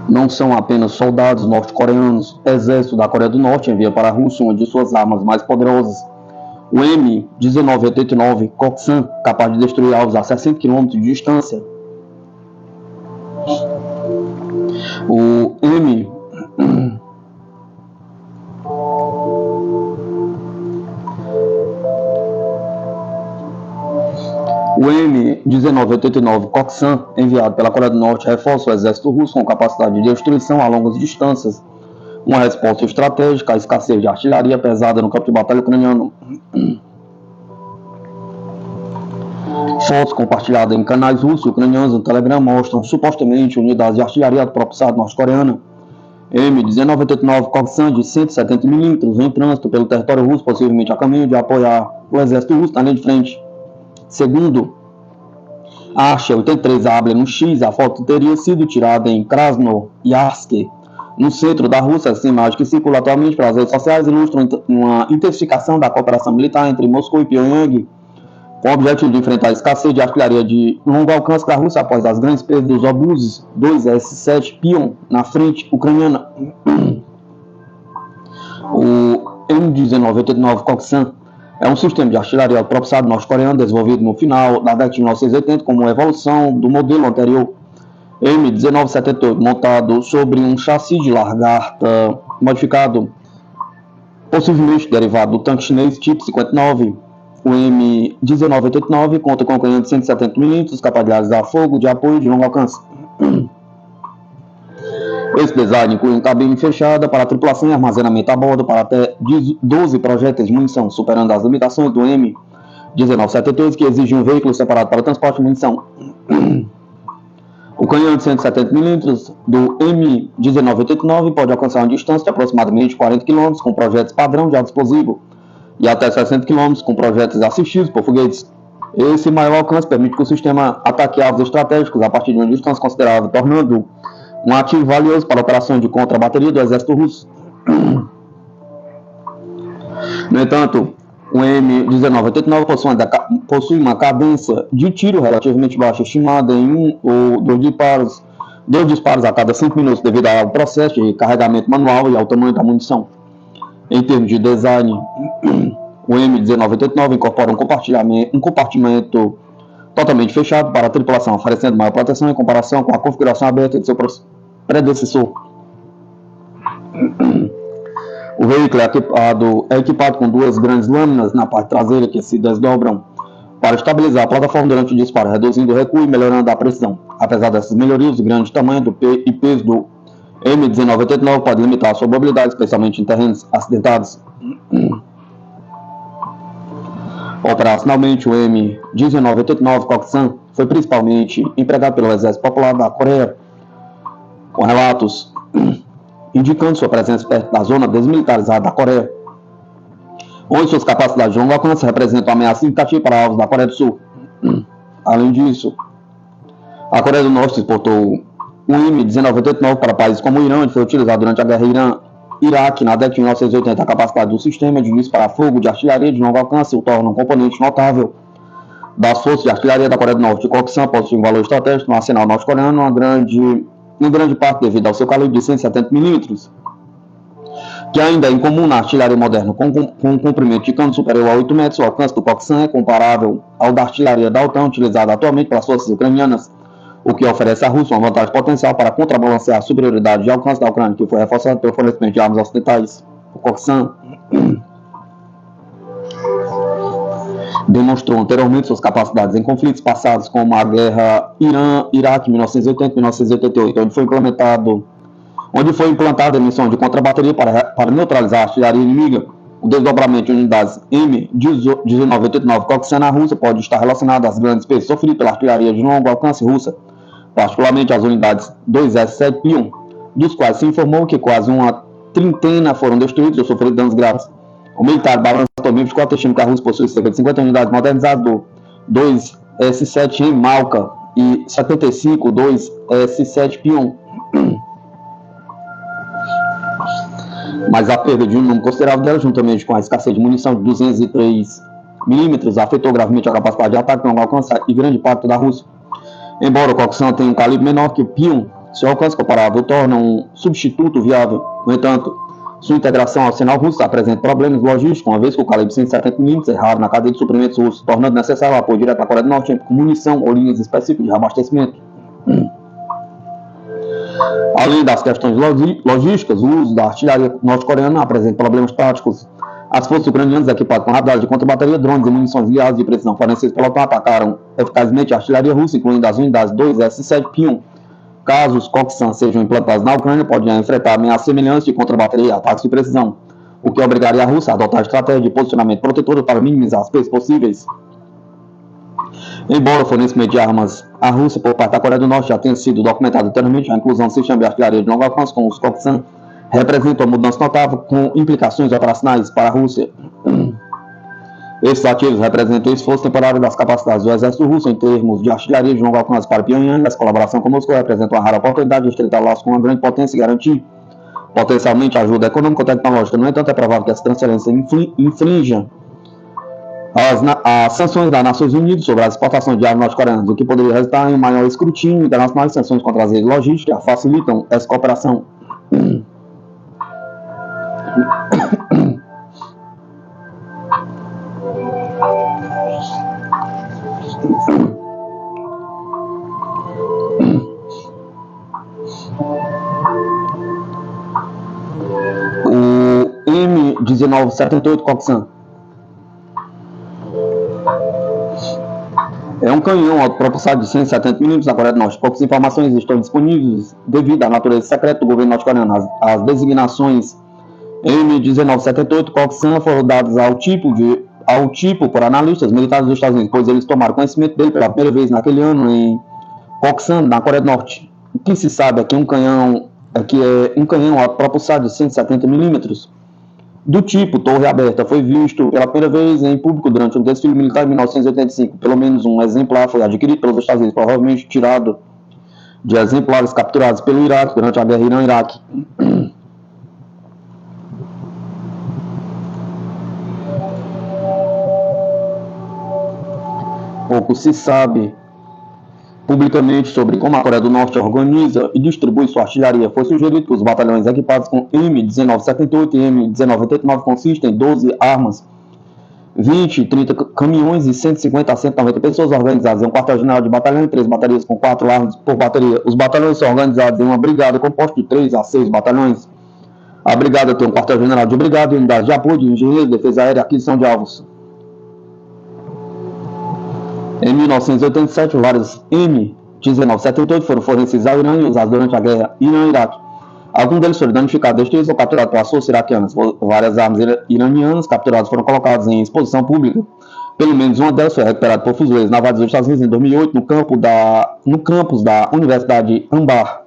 Não são apenas soldados norte-coreanos. O exército da Coreia do Norte envia para a Rússia uma de suas armas mais poderosas, o M1989 Koksan, capaz de destruir alvos a 60 km de distância. O M1989 Koksan, enviado pela Coreia do Norte, reforça o exército russo com capacidade de destruição a longas distâncias, uma resposta estratégica à escassez de artilharia pesada no campo de batalha ucraniano. Fotos compartilhadas em canais russos e ucranianos no Telegram mostram supostamente unidades de artilharia propulsada norte-coreana M1989 Koksan de 170 mm em trânsito pelo território russo, possivelmente a caminho de apoiar o exército russo na linha de frente. Segundo a Archa 83 Able no X, a foto teria sido tirada em Krasnoyarsk, no centro da Rússia. Essa imagem, que circula atualmente pelas redes sociais, ilustra uma intensificação da cooperação militar entre Moscou e Pyongyang, com o objetivo de enfrentar a escassez de artilharia de longo alcance da Rússia após as grandes perdas dos obuses 2S-7 Pion na frente ucraniana. O M1989 Koksan é um sistema de artilharia propulsado norte-coreano desenvolvido no final da década de 1980 como evolução do modelo anterior M1978, montado sobre um chassi de largata modificado, possivelmente derivado do tanque chinês Tipo 59. O M1989 conta com canhão de 170 mm capaz de realizar fogo de apoio de longo alcance. Esse design inclui uma cabine fechada para a tripulação e armazenamento a bordo para até 12 projéteis de munição, superando as limitações do M1972, que exige um veículo separado para o transporte de munição. O canhão de 170 mm do M1989 pode alcançar uma distância de aproximadamente 40 km com projéteis padrão de alto explosivo e até 60 km com projéteis assistidos por foguetes. Esse maior alcance permite que o sistema ataque alvos estratégicos a partir de uma distância considerável, tornando um ativo valioso para operações de contra-bateria do exército russo. No entanto, o M1989 possui uma cadência de tiro relativamente baixa, estimada em 1 ou 2 disparos a cada 5 minutos, devido ao processo de carregamento manual e ao tamanho da munição. Em termos de design, o M1989 incorpora um compartimento totalmente fechado para a tripulação, oferecendo maior proteção em comparação com a configuração aberta de seu predecessor. O veículo é equipado com 2 grandes lâminas na parte traseira que se desdobram para estabilizar a plataforma durante o disparo, reduzindo o recuo e melhorando a precisão. Apesar dessas melhorias, o grande tamanho e peso do M1989 pode limitar a sua mobilidade, especialmente em terrenos acidentados. Operacionalmente, o M1989 Koksan foi principalmente empregado pelo Exército Popular da Coreia, com relatos indicando sua presença perto da zona desmilitarizada da Coreia, onde suas capacidades de longo alcance representam uma ameaça significativa para alvos da Coreia do Sul. Além disso, a Coreia do Norte exportou o M1989 para países como o Irã, onde foi utilizado durante a guerra Irã-Iraque na década de 1980. A capacidade do sistema de disparar fogo de artilharia de longo alcance o torna um componente notável das forças de artilharia da Coreia do Norte. O Koksan possui um valor estratégico no arsenal norte-coreano, em grande parte devido ao seu calibre de 170 mm, que ainda é incomum na artilharia moderna. Com um comprimento de cano superior a 8 metros, o alcance do Koksan é comparável ao da artilharia da OTAN utilizada atualmente pelas forças ucranianas, o que oferece à Rússia uma vantagem potencial para contrabalancear a superioridade de alcance da Ucrânia, que foi reforçada pelo fornecimento de armas ocidentais. O Koksan demonstrou anteriormente suas capacidades em conflitos passados, como a guerra Irã-Iraque 1980-1988, onde foi implantada a emissão de contrabateria para neutralizar a artilharia inimiga. O desdobramento de unidades M1989 Koksan na Rússia pode estar relacionado às grandes perdas sofridas pela artilharia de longo alcance russa particularmente as unidades 2S7 Pion, dos quais se informou que quase uma trintena foram destruídos ou sofreram danos graves. O militar balançou também 24 estima que a Rússia possui cerca de 50 unidades modernizadas do 2S7 em Malka e 75 2S7 Pion. Mas a perda de um número considerável dela, juntamente com a escassez de munição de 203 mm, afetou gravemente a capacidade de ataque não alcançada e grande parte da Rússia. Embora o Koksan tenha um calibre menor que o Pion, seu alcance comparável torna um substituto viável. No entanto, sua integração ao arsenal russo apresenta problemas logísticos, uma vez que o calibre 170 mm é raro na cadeia de suprimentos russos, tornando necessário o apoio direto à Coreia do Norte com munição ou linhas específicas de abastecimento. Além das questões logísticas, o uso da artilharia norte-coreana apresenta problemas táticos. As forças ucranianas equipadas com radares de contra-bateria, drones e munições guiadas de precisão fornecidas pela OTAN atacaram eficazmente a artilharia russa, incluindo as unidades 2S7 Pion. Caso os Koksan sejam implantados na Ucrânia, podem enfrentar ameaças semelhantes de contra-bateria e ataques de precisão, o que obrigaria a Rússia a adotar estratégia de posicionamento protetor para minimizar as perdas possíveis. Embora o fornecimento de armas à Rússia por parte da Coreia do Norte já tenha sido documentado anteriormente, a inclusão do sistema de artilharia de longo alcance com os Koksan representa uma mudança notável com implicações operacionais para a Rússia. Esses ativos representam o esforço temporário das capacidades do exército russo em termos de artilharia de longo alcance para Pyongyang. Essa colaboração com Moscou representa uma rara oportunidade de estreitar laços com uma grande potência e garantir potencialmente ajuda econômico-tecnológica. No entanto, é provável que essa transferência infrinja as sanções das Nações Unidas sobre as exportações de armas norte-coreanas, o que poderia resultar em um maior escrutínio internacional e sanções contra as redes logísticas que facilitam essa cooperação. O M1978 Koksan é um canhão autopropulsado de 170 mm na Coreia do Norte. Poucas informações estão disponíveis devido à natureza secreta do governo norte-coreano. As designações M1978 Koksan foram dadas ao tipo por analistas militares dos Estados Unidos, pois eles tomaram conhecimento dele pela primeira vez naquele ano em Koksan, na Coreia do Norte. O que se sabe é que é um canhão autopropulsado de 170 mm do tipo torre aberta foi visto pela primeira vez em público durante um desfile militar em 1985. Pelo menos um exemplar foi adquirido pelos Estados Unidos, provavelmente tirado de exemplares capturados pelo Iraque durante a guerra Irã-Iraque. Pouco se sabe publicamente sobre como a Coreia do Norte organiza e distribui sua artilharia. Foi sugerido que os batalhões equipados com M1978 e M1989 consistem em 12 armas, 20, 30 caminhões e 150 a 190 pessoas organizadas em um quartel-general de batalhão e 3 baterias com 4 armas por bateria. Os batalhões são organizados em uma brigada composta de 3 a 6 batalhões. A brigada tem um quartel-general de brigada e unidades de apoio de engenheiros, defesa aérea e aquisição de alvos. Em 1987, vários M1978 foram fornecidos ao Irã e usados durante a guerra Irã-Iraque. Alguns deles foram danificados, destruídos ou capturados pelas forças iraquianas. Várias armas iranianas capturadas foram colocadas em exposição pública. Pelo menos uma delas foi recuperada por fuzileiros navais dos Estados Unidos em 2008 no campus da Universidade Anbar.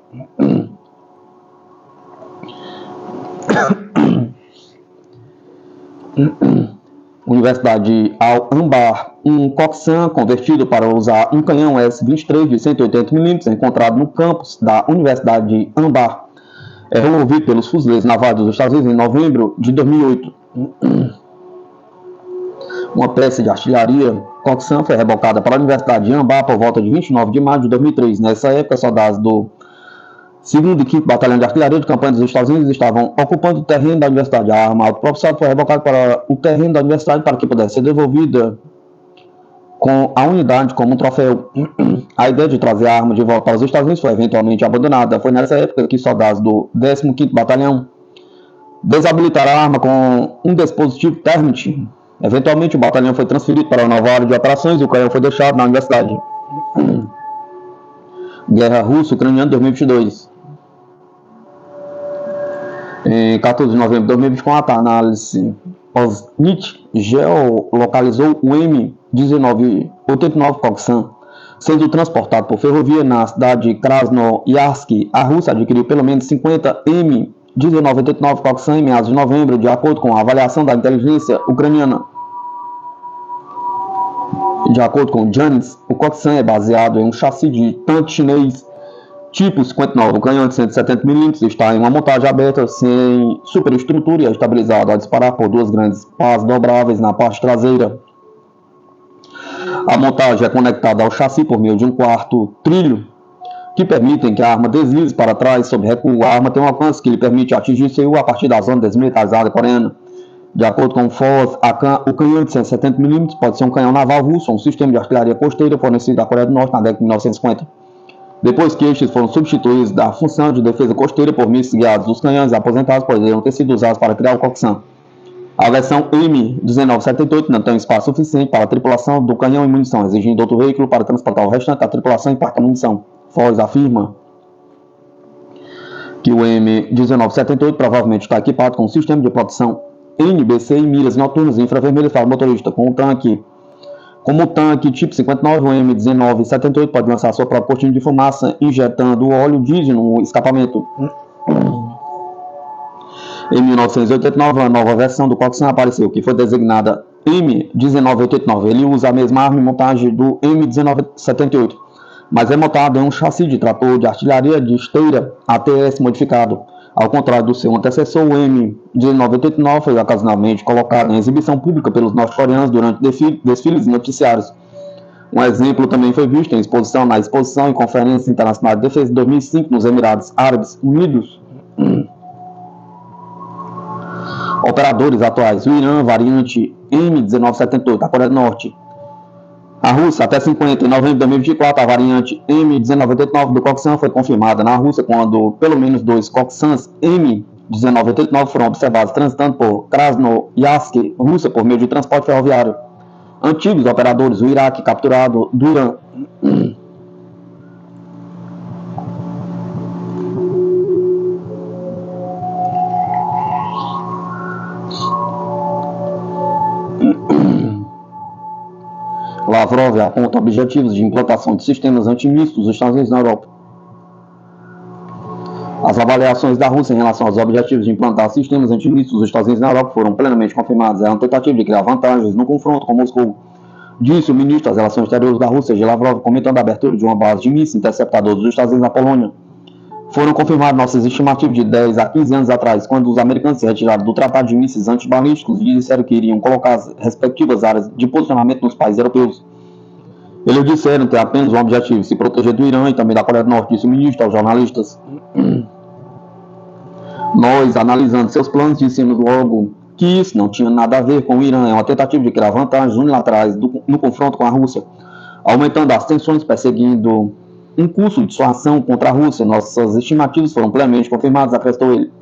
Universidade Al-Anbar, um Koksan convertido para usar um canhão S-23 de 180 mm encontrado no campus da Universidade de Anbar. É removido pelos fuzileiros navais dos Estados Unidos em novembro de 2008. Uma peça de artilharia Koksan foi rebocada para a Universidade de Anbar por volta de 29 de maio de 2003. Nessa época, soldados do 2º e 5º Batalhão de Artilharia de Campanha dos Estados Unidos estavam ocupando o terreno da universidade. A arma autopropulsada foi rebocada para o terreno da universidade para que pudesse ser devolvida com a unidade como um troféu. A ideia de trazer a arma de volta para os Estados Unidos foi eventualmente abandonada. Foi nessa época que soldados do 15º Batalhão desabilitaram a arma com um dispositivo Termit. Eventualmente o batalhão foi transferido para uma nova área de operações e o canhão foi deixado na universidade. Guerra Russo-Ucraniana 2022. Em 14 de novembro de 2024, a análise OSNIT geolocalizou o M1989 Koksan Sendo transportado por ferrovia na cidade de Krasnoyarsk, a Rússia adquiriu pelo menos 50 M1989 Koksan em meados de novembro, de acordo com a avaliação da inteligência ucraniana. De acordo com Janis, o Koksan é baseado em um chassi de tanque chinês tipo 59. O canhão de 170 mm está em uma montagem aberta sem superestrutura e é estabilizado ao disparar por duas grandes pás dobráveis na parte traseira. A montagem é conectada ao chassi por meio de um quarto trilho que permitem que a arma deslize para trás sob recuo. A arma tem um alcance que lhe permite atingir Seul a partir da zona desmilitarizada coreana. De acordo com o FOS, o canhão de 170 mm pode ser um canhão naval russo ou um sistema de artilharia costeira fornecido da Coreia do Norte na década de 1950. Depois que estes foram substituídos da função de defesa costeira por mísseis guiados, os canhões aposentados poderiam ter sido usados para criar o Koksan. A versão M1978 não tem espaço suficiente para a tripulação do canhão e munição, exigindo outro veículo para transportar o restante da tripulação e parte da munição. Foz afirma que o M1978 provavelmente está equipado com um sistema de proteção NBC e miras noturnas e infravermelhas para o motorista. Como o tanque tipo 59, o M1978 pode lançar sua própria cortina de fumaça, injetando óleo diesel no escapamento. Em 1989, a nova versão do Koksan apareceu, que foi designada M1989. Ele usa a mesma arma e montagem do M1978, mas é montado em um chassi de trator de artilharia de esteira ATS modificado. Ao contrário do seu antecessor, o M1989 foi ocasionalmente colocado em exibição pública pelos norte-coreanos durante desfiles noticiários. Um exemplo também foi visto na exposição e conferência internacional de defesa de 2005 nos Emirados Árabes Unidos. Operadores atuais: o Irã, variante M1978, da Coreia do Norte. A Rússia, até 50 em novembro de 2024, a variante M1989 do Koksan foi confirmada na Rússia, quando pelo menos 2 Koksans M1989 foram observados transitando por Krasnoyarsk, Rússia, por meio de transporte ferroviário. Antigos operadores: o Iraque, capturado do Irã. Lavrov aponta objetivos de implantação de sistemas antimísseis dos Estados Unidos na Europa. As avaliações da Rússia em relação aos objetivos de implantar sistemas antimísseis dos Estados Unidos na Europa foram plenamente confirmadas. É uma tentativa de criar vantagens no confronto com Moscou, disse o ministro das Relações Exteriores da Rússia, Lavrov, comentando a abertura de uma base de mísseis interceptador dos Estados Unidos na Polônia. Foram confirmadas nossas estimativas de 10 a 15 anos atrás, quando os americanos se retiraram do Tratado de Mísseis Antibalísticos e disseram que iriam colocar as respectivas áreas de posicionamento nos países europeus. Eles disseram ter apenas um objetivo: se proteger do Irã e também da Coreia do Norte, disse o ministro aos jornalistas. Nós, analisando seus planos, dissemos logo que isso não tinha nada a ver com o Irã. É uma tentativa de criar vantagens unilaterais no confronto com a Rússia, aumentando as tensões, perseguindo um curso de sua ação contra a Rússia. Nossas estimativas foram plenamente confirmadas, acrescentou ele.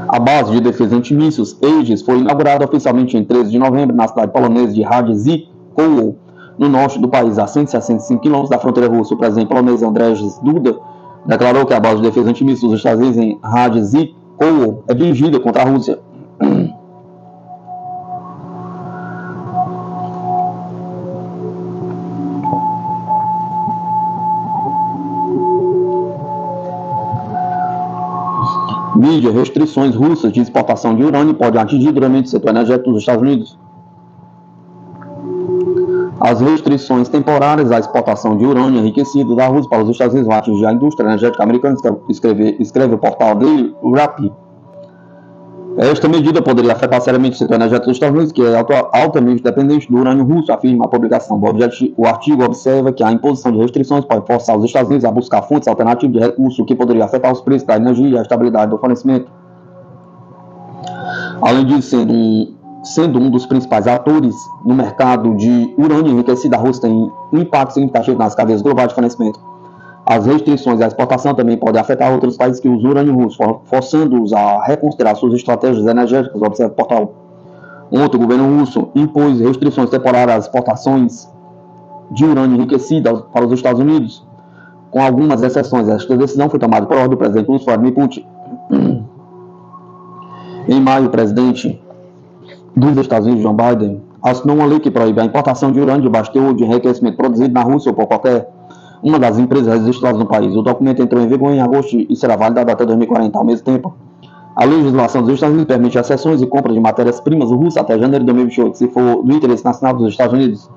A base de defesa antimísseis Aegis foi inaugurada oficialmente em 13 de novembro na cidade polonesa de Radzikowo, no norte do país, a 165 km da fronteira russa. O presidente polonês Andrzej Duda declarou que a base de defesa antimísseis dos Estados Unidos em Radzikowo é dirigida contra a Rússia. Mídia: restrições russas de exportação de urânio podem atingir duramente o setor energético dos Estados Unidos. As restrições temporárias à exportação de urânio enriquecido da Rússia para os Estados Unidos vão atingir a indústria energética americana, escreve o portal dele, o RAP. Esta medida poderia afetar seriamente o setor energético dos Estados Unidos, que é altamente dependente do urânio russo, afirma a publicação. O artigo observa que a imposição de restrições pode forçar os Estados Unidos a buscar fontes alternativas de recurso, o que poderia afetar os preços da energia e a estabilidade do fornecimento. Além disso, sendo um dos principais atores no mercado de urânio enriquecido, a Rússia tem um impacto significativo nas cadeias globais de fornecimento. As restrições à exportação também podem afetar outros países que usam urânio russo, forçando-os a reconsiderar suas estratégias energéticas, observa o portal. Ontem, o governo russo impôs restrições temporárias às exportações de urânio enriquecido para os Estados Unidos, com algumas exceções. Esta decisão foi tomada por ordem do presidente russo, Vladimir Putin. Em maio, o presidente dos Estados Unidos, Joe Biden, assinou uma lei que proíbe a importação de urânio de baixo teor de enriquecimento produzido na Rússia ou por qualquer uma das empresas registradas no país. O documento entrou em vigor em agosto e será validado até 2040. Ao mesmo tempo, a legislação dos Estados Unidos permite acessões e compras de matérias-primas russas até janeiro de 2028, se for do interesse nacional dos Estados Unidos.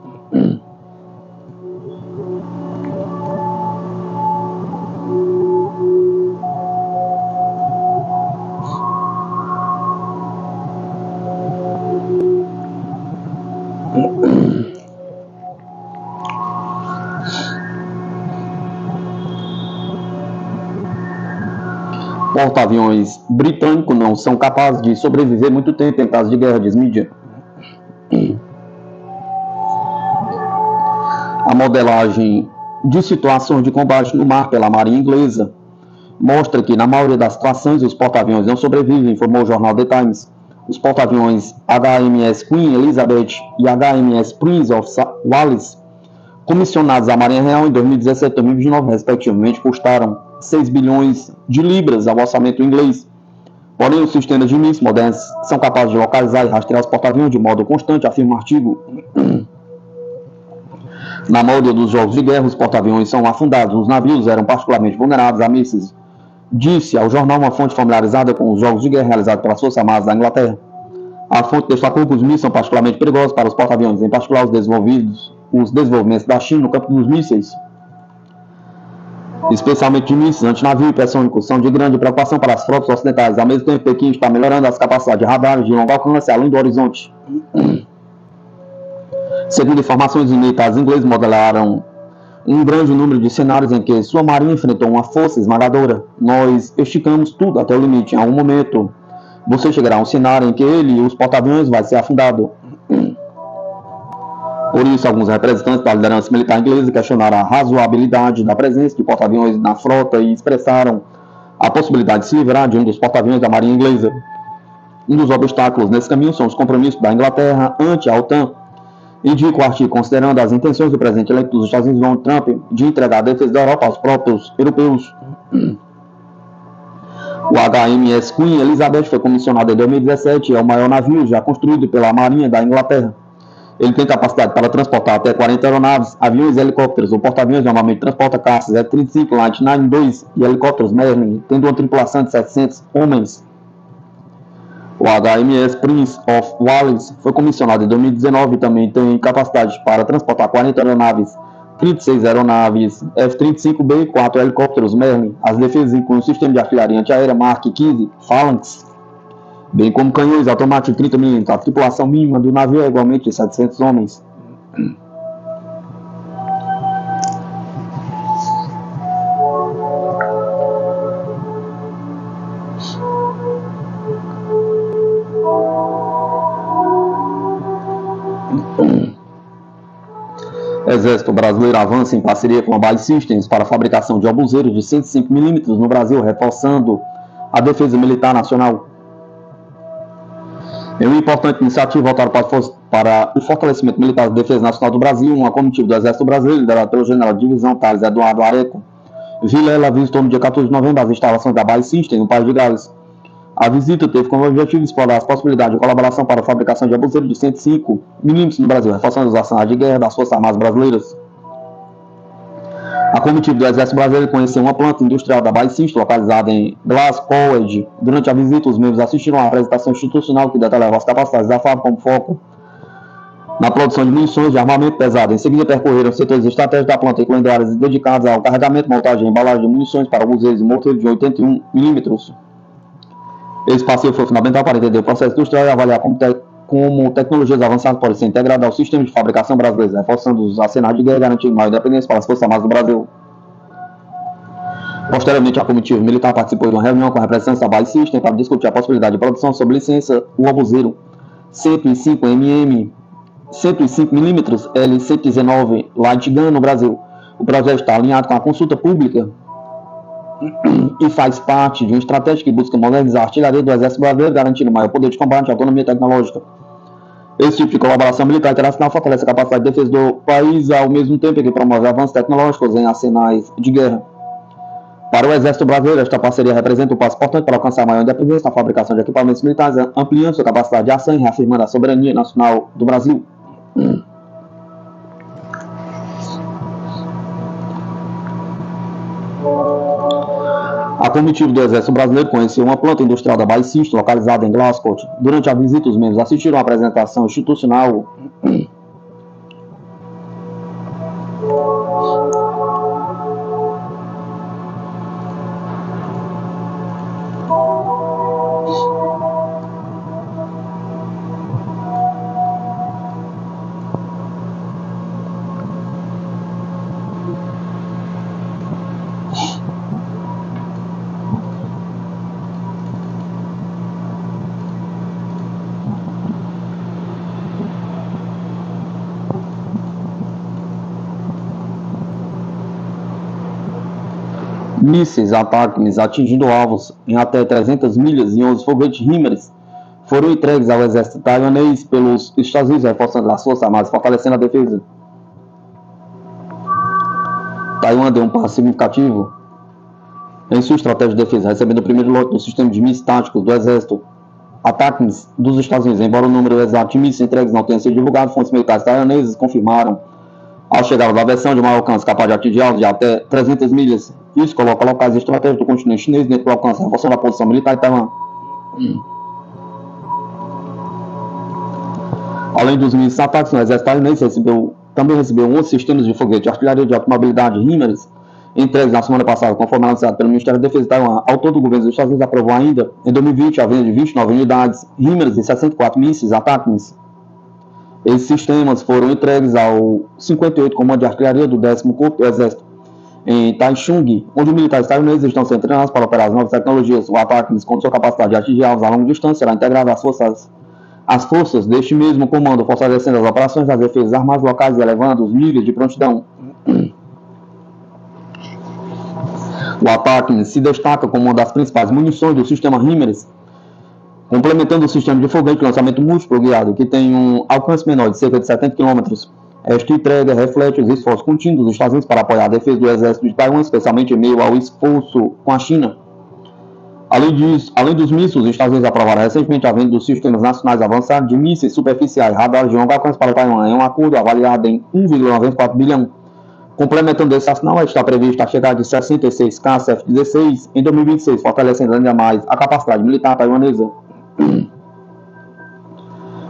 Porta-aviões britânicos não são capazes de sobreviver muito tempo em caso de guerra, diz mídia. A modelagem de situações de combate no mar pela Marinha Inglesa mostra que, na maioria das situações, os porta-aviões não sobrevivem, informou o jornal The Times. Os porta-aviões HMS Queen Elizabeth e HMS Prince of Wales, comissionados à Marinha Real em 2017 e 2029, respectivamente, custaram 6 bilhões de libras ao orçamento inglês. Porém, os sistemas de mísseis modernos são capazes de localizar e rastrear os porta-aviões de modo constante, afirma o artigo. Na maioria dos jogos de guerra, os porta-aviões são afundados. Os navios eram particularmente vulneráveis a mísseis, disse ao jornal uma fonte familiarizada com os jogos de guerra realizados pelas Forças Armadas da Inglaterra. A fonte destacou que os mísseis são particularmente perigosos para os porta-aviões, em particular os desenvolvimentos da China no campo dos mísseis, especialmente de mísseis antinavio e hipersônicos, são de grande preocupação para as frotas ocidentais. Ao mesmo tempo, Pequim está melhorando as capacidades de radares de longo alcance além do horizonte. Segundo informações, os militares ingleses modelaram um grande número de cenários em que sua marinha enfrentou uma força esmagadora. Nós esticamos tudo até o limite. Em algum momento, você chegará a um cenário em que ele e os porta-aviões vai ser afundado. Por isso, alguns representantes da liderança militar inglesa questionaram a razoabilidade da presença de porta-aviões na frota e expressaram a possibilidade de se livrar de um dos porta-aviões da marinha inglesa. Um dos obstáculos nesse caminho são os compromissos da Inglaterra ante a OTAN, indica o artigo, considerando as intenções do presidente eleito dos Estados Unidos, Donald Trump, de entregar a defesa da Europa aos próprios europeus. O HMS Queen Elizabeth foi comissionado em 2017 e é o maior navio já construído pela Marinha da Inglaterra. Ele tem capacidade para transportar até 40 aeronaves, aviões e helicópteros. O porta-aviões normalmente transporta caças F-35 Lightning II e helicópteros Merlin, tendo uma tripulação de 700 homens. O HMS Prince of Wales foi comissionado em 2019 e também tem capacidade para transportar 40 aeronaves, 36 aeronaves F-35B e 4 helicópteros Merlin. As defesas incluem o sistema de artilharia antiaérea Mark 15 Phalanx, bem como canhões automáticos de 30 mm. A tripulação mínima do navio é igualmente de 700 homens. Exército Brasileiro avança em parceria com a BAE Systems para a fabricação de obuseiros de 105 mm no Brasil, reforçando a defesa militar nacional. Em uma importante iniciativa voltada para o fortalecimento militar da defesa nacional do Brasil, uma comitiva do Exército Brasileiro, liderada pelo general de divisão Thales Eduardo Areco Vilela, visitou no dia 14 de novembro as instalações da BAE Systems, no País de Gales. A visita teve como objetivo explorar as possibilidades de colaboração para a fabricação de obuseiros de 105 mm no Brasil, reforçando os arsenais de guerra das Forças Armadas Brasileiras. A comitiva do Exército Brasileiro conheceu uma planta industrial da BAE Systems, localizada em Glasgow. Durante a visita, os membros assistiram à apresentação institucional que detalhava as capacidades da fábrica como foco na produção de munições de armamento pesado. Em seguida, percorreram setores estratégicos da planta, incluindo áreas dedicadas ao carregamento, montagem e embalagem de munições para obuseiros e morteiros de 81 mm. Esse passeio foi fundamental para entender o processo industrial e avaliar como tecnologias avançadas podem ser integradas ao sistema de fabricação brasileiro, reforçando os arsenais de guerra e garantindo maior independência para as Forças Armadas do Brasil. Posteriormente, a comitiva militar participou de uma reunião com a representantes da BAE Systems para discutir a possibilidade de produção sob licença o obuseiro 105 mm L-119 Light Gun no Brasil. O projeto está alinhado com a consulta pública e faz parte de uma estratégia que busca modernizar a artilharia do Exército Brasileiro, garantindo maior poder de combate e autonomia tecnológica. Esse tipo de colaboração militar internacional fortalece a capacidade de defesa do país, ao mesmo tempo que promove avanços tecnológicos em arsenais de guerra. Para o Exército Brasileiro, esta parceria representa um passo importante para alcançar maior independência na fabricação de equipamentos militares, ampliando sua capacidade de ação e reafirmando a soberania nacional do Brasil. A comitiva do Exército Brasileiro conheceu uma planta industrial da Baicisto, localizada em Glasgow. Durante a visita, os membros assistiram à apresentação institucional mísseis ataques atingindo alvos em até 300 milhas e 11 foguetes HIMARS foram entregues ao exército taiwanês pelos Estados Unidos, reforçando as forças armadas, fortalecendo a defesa. Taiwan deu um passo significativo em sua estratégia de defesa, recebendo o primeiro lote do sistema de mísseis táticos do exército ataques dos Estados Unidos. Embora o número exato de mísseis entregues não tenha sido divulgado, fontes militares taiwanesas confirmaram ao chegar da versão de maior alcance capaz de atingir alvos de até 300 milhas. Isso coloca locais estratégicos do continente chinês dentro do alcance, reforçando a posição militar de Taiwan. Além dos mísseis ataques, o exército taiwanês também recebeu 11 sistemas de foguete de artilharia de alta mobilidade HIMARS, entregues na semana passada, conforme anunciado pelo Ministério da Defesa de Taiwan. Ao todo, o governo dos Estados Unidos aprovou ainda, em 2020, a venda de 29 unidades HIMARS e 64 mísseis ataques. Esses sistemas foram entregues ao 58 Comando de Artilharia do 10º Corpo do Exército, em Taichung, onde os militares taiwaneses estão sendo treinados para operar as novas tecnologias. O ataque, com sua capacidade de atingir alvos a longa distância, será integrado às forças deste mesmo comando, fortalecendo as operações das defesas armadas locais e elevando os níveis de prontidão. O ataque se destaca como uma das principais munições do sistema HIMARS, complementando o sistema de foguete de lançamento múltiplo guiado, que tem um alcance menor de cerca de 70 km. Esta entrega reflete os esforços contínuos dos Estados Unidos para apoiar a defesa do exército de Taiwan, especialmente em meio ao esforço com a China. Além dos mísseis, os Estados Unidos aprovaram recentemente a venda dos sistemas nacionais avançados de mísseis superficiais radares de longo alcance para Taiwan, em um acordo avaliado em 1,94 bilhão. Complementando esse assinal, está prevista a chegada de 66 caças F-16 em 2026, fortalecendo ainda mais a capacidade militar taiwanesa.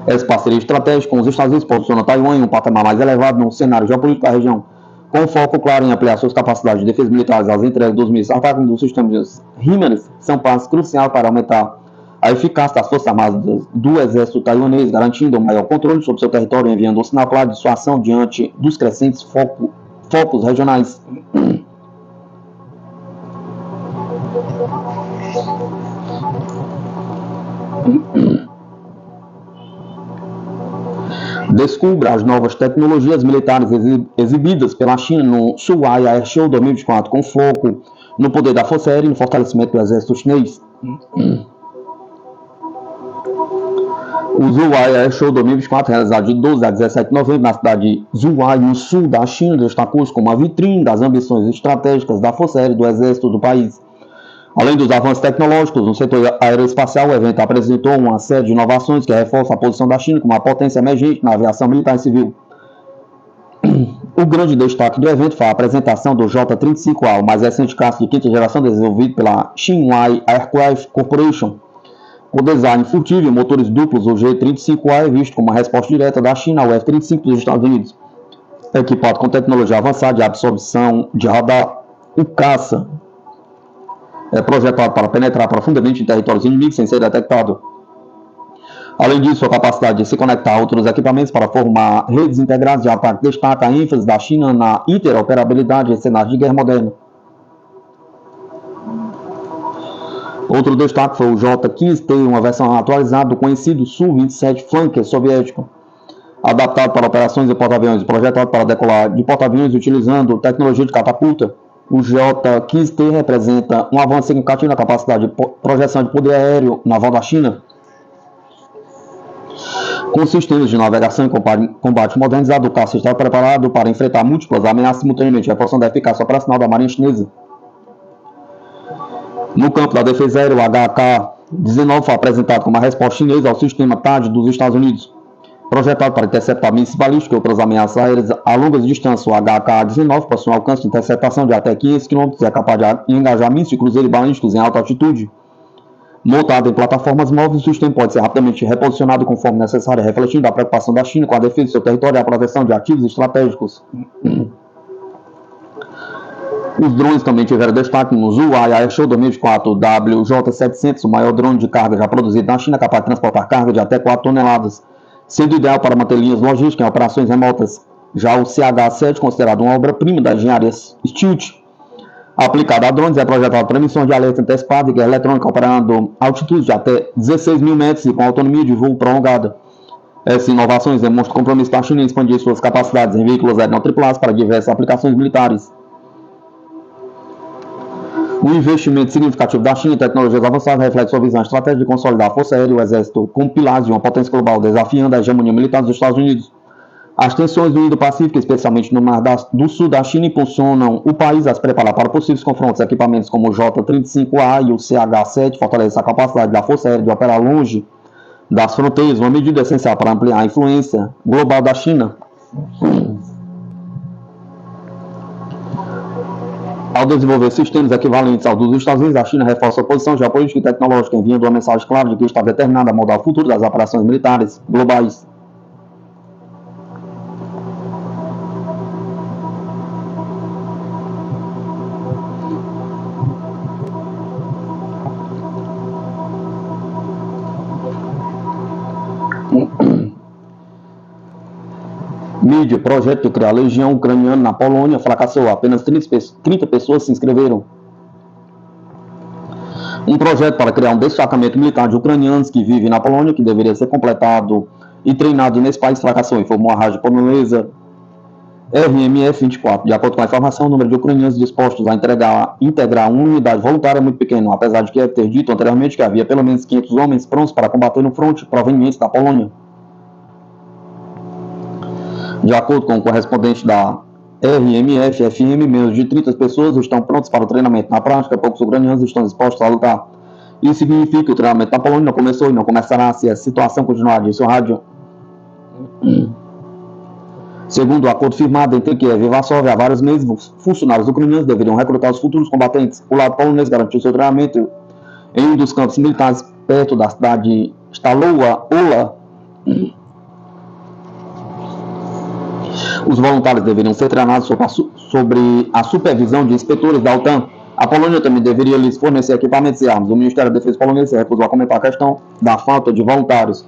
Essa parceria estratégica com os Estados Unidos posiciona Taiwan em um patamar mais elevado no cenário geopolítico da região, com foco claro em ampliar suas capacidades de defesa militares. As entregas dos mísseis ataques dos sistemas HIMARS são passos cruciais para aumentar a eficácia das forças armadas do exército taiwanês, garantindo um maior controle sobre seu território e enviando um sinal claro de sua ação diante dos crescentes focos regionais. Descubra as novas tecnologias militares exibidas pela China no Zhuhai Air Show 2024, com foco no poder da Força Aérea e no fortalecimento do exército chinês. O Zhuhai Air Show 2024, realizado de 12 a 17 de novembro na cidade de Zhuhai, no sul da China, destacou-se como uma vitrine das ambições estratégicas da Força Aérea e do exército do país. Além dos avanços tecnológicos no setor aeroespacial, o evento apresentou uma série de inovações que reforçam a posição da China como uma potência emergente na aviação militar e civil. O grande destaque do evento foi a apresentação do J-35A, o mais recente caça de quinta geração desenvolvido pela Xinhai Aircraft Corporation. O design furtivo e motores duplos, o G-35A é visto como uma resposta direta da China ao F-35 dos Estados Unidos. Equipado com tecnologia avançada de absorção de radar, o caça é projetado para penetrar profundamente em territórios inimigos sem ser detectado. Além disso, a capacidade de se conectar a outros equipamentos para formar redes integradas de ataque destaca a ênfase da China na interoperabilidade em cenários de guerra moderna. Outro destaque foi o J-15T, uma versão atualizada do conhecido Su-27 Flanker soviético, adaptado para operações de porta-aviões e projetado para decolar de porta-aviões utilizando tecnologia de catapulta. O J-15T representa um avanço significativo na capacidade de projeção de poder aéreo naval da China, com sistemas de navegação e combate modernizado. O caça está preparado para enfrentar múltiplas ameaças simultaneamente, reforçando a eficácia operacional da Marinha Chinesa. No campo da defesa aérea, o HK-19 foi apresentado como a resposta chinesa ao sistema THAAD dos Estados Unidos, projetado para interceptar mísseis balísticos e outras ameaças aéreas a longas distâncias. O HK-19 possui um alcance de interceptação de até 500 km e é capaz de engajar mísseis, cruzeiros balísticos em alta altitude. Montado em plataformas móveis, o sistema pode ser rapidamente reposicionado conforme necessário, refletindo a preocupação da China com a defesa do seu território e a proteção de ativos estratégicos. Os drones também tiveram destaque no Zhuhai Air Show 2024, o WJ-700, o maior drone de carga já produzido na China, capaz de transportar carga de até 4 toneladas, sendo ideal para manter linhas logísticas em operações remotas. Já o CH-7, considerado uma obra-prima da engenharia Stealth, aplicado a drones, é projetado para emissão de alerta antecipada e guerra eletrônica, operando altitudes de até 16 mil metros e com autonomia de voo prolongada. Essas inovações demonstram o compromisso da China em expandir suas capacidades em veículos aéreos não tripulados para diversas aplicações militares. O investimento significativo da China em tecnologias avançadas reflete sua visão estratégica de consolidar a Força Aérea e o Exército como pilares de uma potência global, desafiando a hegemonia militar dos Estados Unidos. As tensões do Indo-Pacífico, especialmente no Mar do Sul da China, impulsionam o país a se preparar para possíveis confrontos. Equipamentos como o J-35A e o CH-7 fortalecem a capacidade da Força Aérea de operar longe das fronteiras, uma medida essencial para ampliar a influência global da China. Ao desenvolver sistemas equivalentes aos dos Estados Unidos, a China reforça a posição geopolítica e tecnológica, enviando uma mensagem clara de que está determinada a moldar o futuro das operações militares globais. Mídia, projeto de criar a legião ucraniana na Polônia fracassou. Apenas 30 pessoas se inscreveram. Um projeto para criar um destacamento militar de ucranianos que vivem na Polônia, que deveria ser completado e treinado nesse país, fracassou, informou a rádio polonesa RMF24. De acordo com a informação, o número de ucranianos dispostos a integrar uma unidade voluntária é muito pequeno, apesar de Kiev ter dito anteriormente que havia pelo menos 500 homens prontos para combater no fronte provenientes da Polônia. De acordo com o correspondente da RMF-FM, menos de 30 pessoas estão prontas para o treinamento. Na prática, poucos ucranianos estão dispostos a lutar. Isso significa que o treinamento na Polônia não começou e não começará se a situação continuar, disse o rádio. Segundo o acordo firmado entre Kiev e Varsóvia há vários meses, os funcionários ucranianos deveriam recrutar os futuros combatentes. O lado polonês garantiu seu treinamento em um dos campos militares perto da cidade de Stalowa Ola. Os voluntários deveriam ser treinados sobre a supervisão de inspetores da OTAN. A Polônia também deveria lhes fornecer equipamentos e armas. O Ministério da Defesa polonês recusou a comentar a questão da falta de voluntários,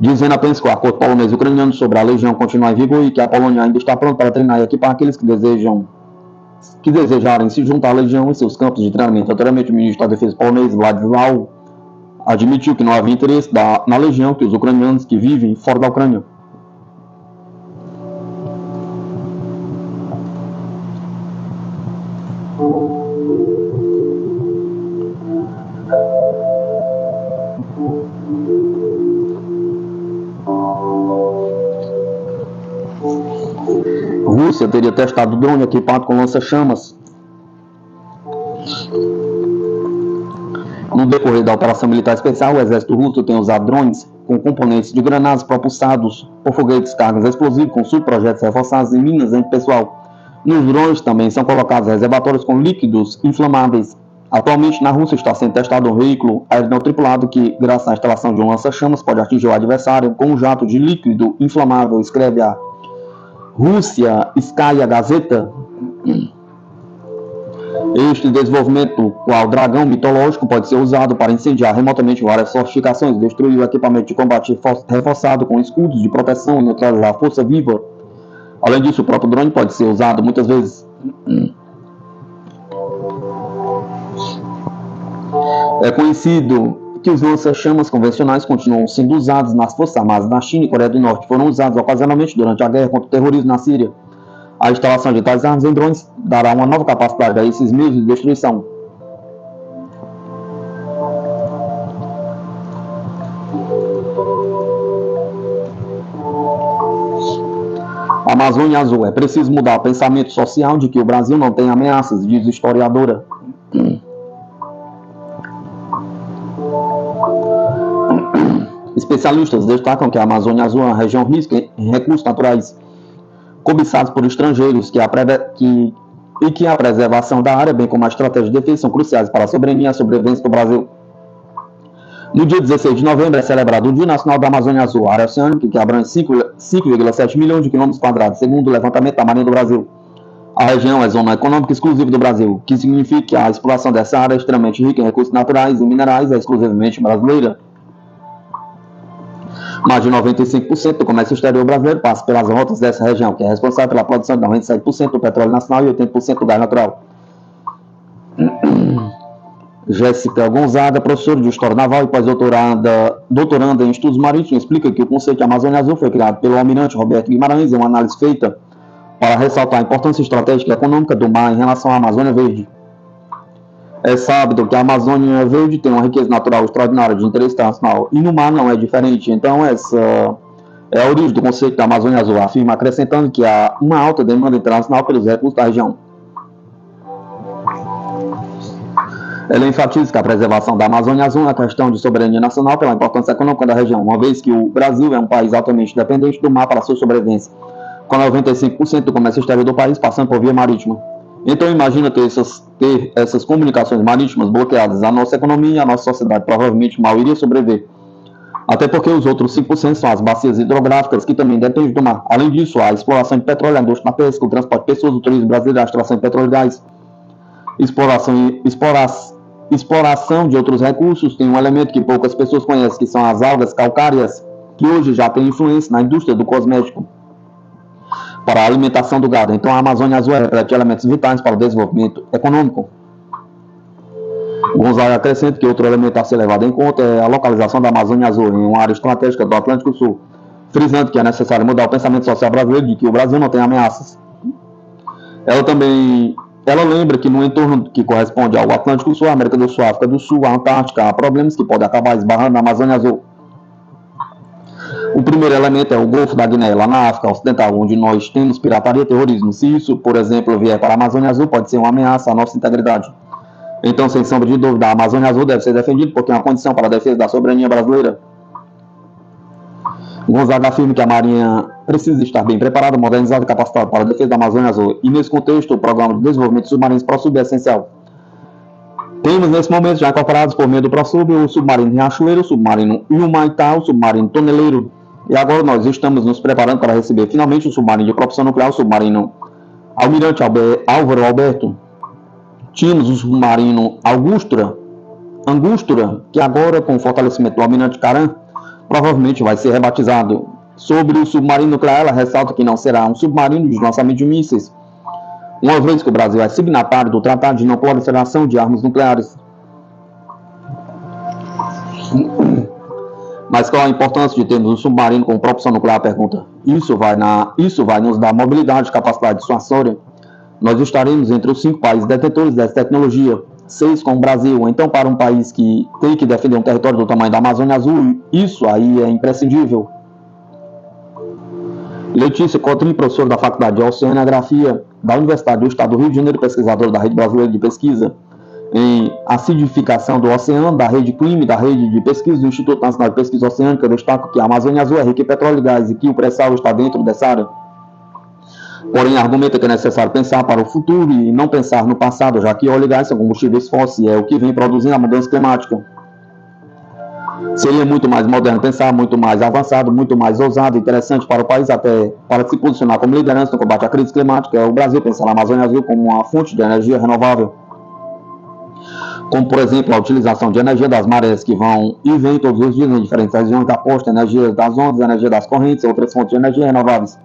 dizendo apenas que o acordo polonês-ucraniano sobre a legião continua em vigor e que a Polônia ainda está pronta para treinar e equipar aqueles que desejarem se juntar à legião em seus campos de treinamento. Anteriormente, o ministro da Defesa polonês, Władysław, admitiu que não havia interesse na legião que os ucranianos que vivem fora da Ucrânia. Rússia teria testado o drone equipado com lança-chamas. No decorrer da operação militar especial, o exército russo tem usado drones com componentes de granadas propulsados por foguetes, cargas explosivos com subprojetos reforçados e minas antipessoal. Nos drones também são colocados reservatórios com líquidos inflamáveis. Atualmente, na Rússia está sendo testado um veículo aéreo não tripulado que, graças à instalação de um lança-chamas, pode atingir o adversário com um jato de líquido inflamável, escreve a Rússia Skaya Gazeta. Este desenvolvimento, qual dragão mitológico, pode ser usado para incendiar remotamente várias fortificações, destruir o equipamento de combate reforçado com escudos de proteção e neutralizar a força viva. Além disso, o próprio drone pode ser usado muitas vezes. É conhecido que os lança-chamas convencionais continuam sendo usados nas Forças Armadas da China e Coreia do Norte, foram usados ocasionalmente durante a guerra contra o terrorismo na Síria. A instalação de tais armas em drones dará uma nova capacidade a esses meios de destruição. Amazônia Azul. É preciso mudar o pensamento social de que o Brasil não tem ameaças, diz historiadora. Especialistas destacam que a Amazônia Azul é uma região rica em recursos naturais, cobiçados por estrangeiros, e que a preservação da área, bem como a estratégia de defesa, são cruciais para a soberania e a sobrevivência do Brasil. No dia 16 de novembro é celebrado o Dia Nacional da Amazônia Azul, a área oceânica que abrange 5,7 milhões de quilômetros quadrados, segundo o levantamento da Marinha do Brasil. A região é zona econômica exclusiva do Brasil, o que significa que a exploração dessa área é extremamente rica em recursos naturais e minerais é exclusivamente brasileira. Mais de 95% do comércio exterior brasileiro passa pelas rotas dessa região, que é responsável pela produção de 97% do petróleo nacional e 80% do gás natural. Jéssica Gonzaga, professora de História Naval e pós-doutoranda em Estudos Marítimos, explica que o conceito de Amazônia Azul foi criado pelo almirante Roberto Guimarães em uma análise feita para ressaltar a importância estratégica e econômica do mar em relação à Amazônia Verde. É sábio que a Amazônia Verde tem uma riqueza natural extraordinária de interesse internacional e no mar não é diferente. Então, essa é a origem do conceito da Amazônia Azul, afirma acrescentando que há uma alta demanda internacional pelos recursos da região. Ela enfatiza que a preservação da Amazônia Azul é uma questão de soberania nacional pela importância econômica da região, uma vez que o Brasil é um país altamente dependente do mar para sua sobrevivência, com 95% do comércio exterior do país passando por via marítima. Então imagina ter essas comunicações marítimas bloqueadas. A nossa economia e a nossa sociedade provavelmente mal iria sobreviver. Até porque os outros 5% são as bacias hidrográficas que também dependem do mar. Além disso, a exploração de petróleo, a indústria da pesca, o transporte de pessoas, o turismo brasileiro, a extração de petróleo e gás, exploração de outros recursos. Tem um elemento que poucas pessoas conhecem, que são as algas calcárias, que hoje já tem influência na indústria do cosmético para a alimentação do gado. Então a Amazônia Azul é repleta de elementos vitais para o desenvolvimento econômico. Gonzaga acrescenta que outro elemento a ser levado em conta é a localização da Amazônia Azul em uma área estratégica do Atlântico Sul, frisando que é necessário mudar o pensamento social brasileiro de que o Brasil não tem ameaças. Ela lembra que no entorno que corresponde ao Atlântico Sul, a América do Sul, a África do Sul, a Antártica, há problemas que podem acabar esbarrando na Amazônia Azul. O primeiro elemento é o Golfo da Guiné, lá na África Ocidental, onde nós temos pirataria e terrorismo. Se isso, por exemplo, vier para a Amazônia Azul, pode ser uma ameaça à nossa integridade. Então, sem sombra de dúvida, a Amazônia Azul deve ser defendida porque é uma condição para a defesa da soberania brasileira. Gonzaga afirma que a Marinha precisa estar bem preparada, modernizada e capacitada para a defesa da Amazônia Azul. E nesse contexto, o Programa de Desenvolvimento de Submarinos ProSub é essencial. Temos nesse momento já incorporados por meio do ProSub o submarino Riachuelo, o submarino Humaitá, o submarino Toneleiro. E agora nós estamos nos preparando para receber finalmente o submarino de propulsão nuclear, o submarino Almirante Álvaro Alberto. Tínhamos o submarino Angústura, que agora, com o fortalecimento do Almirante Caram, provavelmente vai ser rebatizado. Sobre o submarino nuclear, ela ressalta que não será um submarino de lançamento de mísseis, uma vez que o Brasil é signatário do Tratado de Não Proliferação de Armas Nucleares. Mas qual a importância de termos um submarino com propulsão nuclear? Pergunta. Isso vai nos dar mobilidade e capacidade dissuasória. Nós estaremos entre os 5 países detentores dessa tecnologia, 6 com o Brasil. Então, para um país que tem que defender um território do tamanho da Amazônia Azul, isso aí é imprescindível. Letícia Cotrim, professora da Faculdade de Oceanografia da Universidade do Estado do Rio de Janeiro, pesquisadora da Rede Brasileira de Pesquisa em Acidificação do Oceano, da Rede CLIME, da Rede de Pesquisa do Instituto Nacional de Pesquisa Oceânica, destaca que a Amazônia Azul é rica em petróleo e gás e que o pré-sal está dentro dessa área. Porém, argumenta que é necessário pensar para o futuro e não pensar no passado, já que óleo e gás são combustíveis fósseis e é o que vem produzindo a mudança climática. Seria muito mais moderno pensar, muito mais avançado, muito mais ousado e interessante para o país, até para se posicionar como liderança no combate à crise climática, é o Brasil pensar na Amazônia Azul como uma fonte de energia renovável. Como, por exemplo, a utilização de energia das marés que vão e vêm todos os dias em diferentes regiões da costa, energia das ondas, energia das correntes e outras fontes de energia renováveis.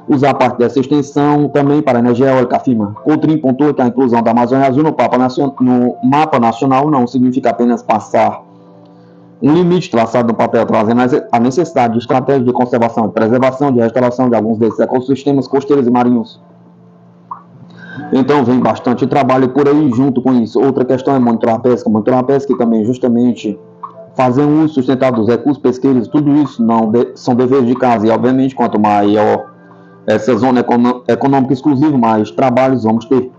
Usar parte dessa extensão também para a energia eólica, afirma. Cotrim pontua que a inclusão da Amazônia Azul no mapa nacional não significa apenas passar um limite traçado no papel, trazendo a necessidade de estratégia de conservação, de preservação, de restauração de alguns desses ecossistemas costeiros e marinhos. Então vem bastante trabalho por aí junto com isso. Outra questão é monitorar a pesca e também justamente fazer um uso sustentável dos recursos pesqueiros. Tudo isso são deveres de casa e obviamente quanto maior essa zona econômica exclusiva, mais trabalhos vamos ter.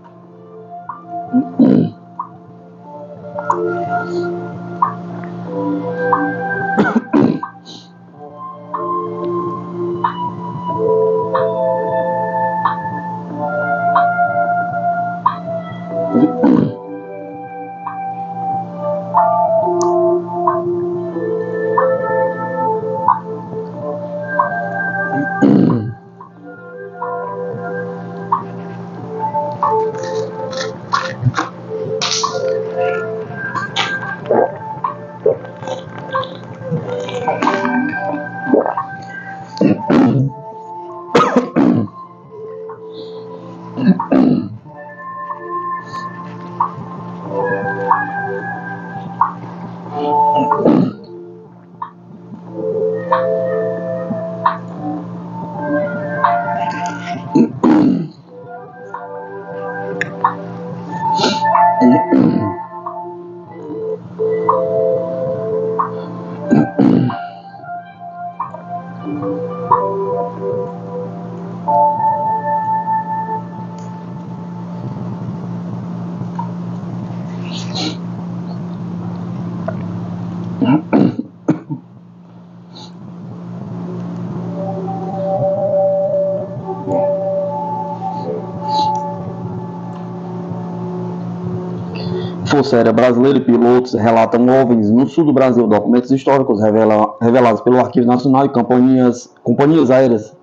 Força Aérea Brasileira e pilotos relatam OVNIs no sul do Brasil. Documentos históricos revelados pelo Arquivo Nacional e companhias aéreas.